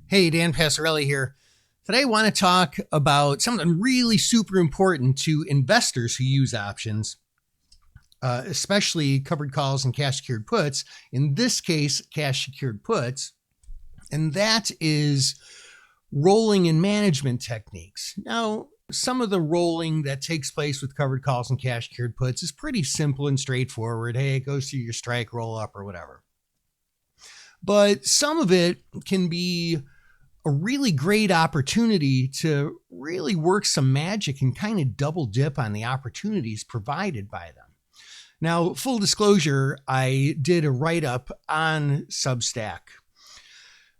Hey, Dan Passarelli here. Today I want to talk about something really super important to investors who use options, especially covered calls and cash secured puts. In this case, cash secured puts, and that is rolling and management techniques. Now, some of the rolling that takes place with covered calls and cash secured puts is pretty simple and straightforward. Hey, it goes through your strike, roll up, or whatever. But some of it can be a really great opportunity to really work some magic and kind of double dip on the opportunities provided by them. Now, full disclosure, I did a write-up on Substack,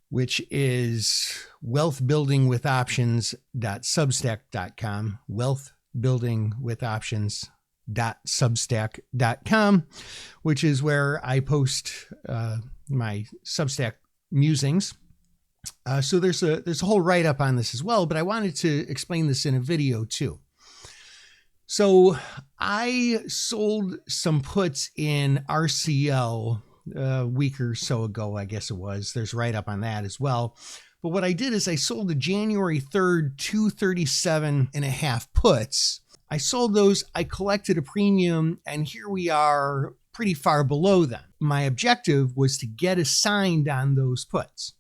which is wealthbuildingwithoptions.substack.com, wealthbuildingwithoptions.substack.com, which is where I post my Substack musings. So there's a whole write-up on this as well, but I wanted to explain this in a video too. So I sold some puts in RCL a week or so ago, I guess it was. There's a write-up on that as well. But what I did is I sold the January 3rd 237.5 puts. I sold those, I collected a premium, and here we are pretty far below them. My objective was to get assigned on those puts.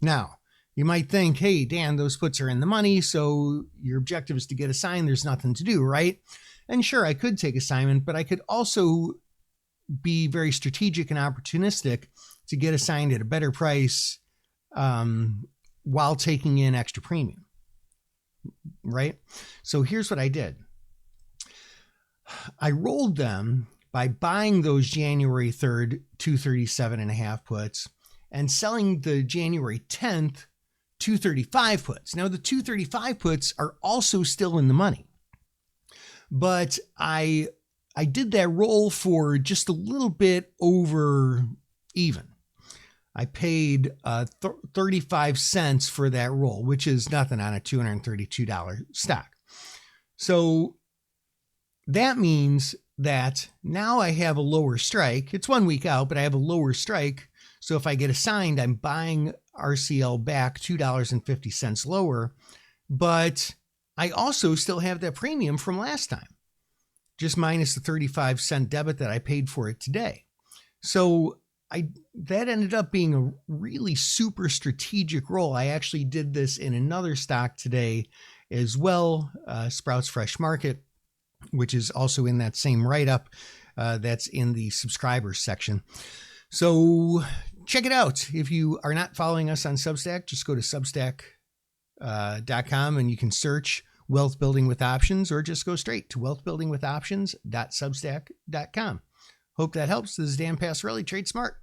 Now, you might think, hey, Dan, those puts are in the money, so your objective is to get assigned. There's nothing to do, right? And sure, I could take assignment, but I could also be very strategic and opportunistic to get assigned at a better price while taking in extra premium, right? So here's what I did. I rolled them by buying those January 3rd 237.5 puts and selling the January 10th 235 puts. Now, the 235 puts are also still in the money, but I did that roll for just a little bit over even. I paid 35 cents for that roll, which is nothing on a $232 stock. So that means that now I have a lower strike. It's 1 week out, but I have a lower strike. So if I get assigned, I'm buying RCL back $2.50 lower, but I also still have that premium from last time, just minus the 35-cent debit that I paid for it today. So that ended up being a really super strategic roll. I actually did this in another stock today as well, Sprouts Fresh Market, which is also in that same write-up that's in the subscribers section. So check it out. If you are not following us on Substack, just go to substack.com and you can search Wealth Building with Options, or just go straight to wealthbuildingwithoptions.substack.com. Hope that helps. This is Dan Passarelli, Trade Smart.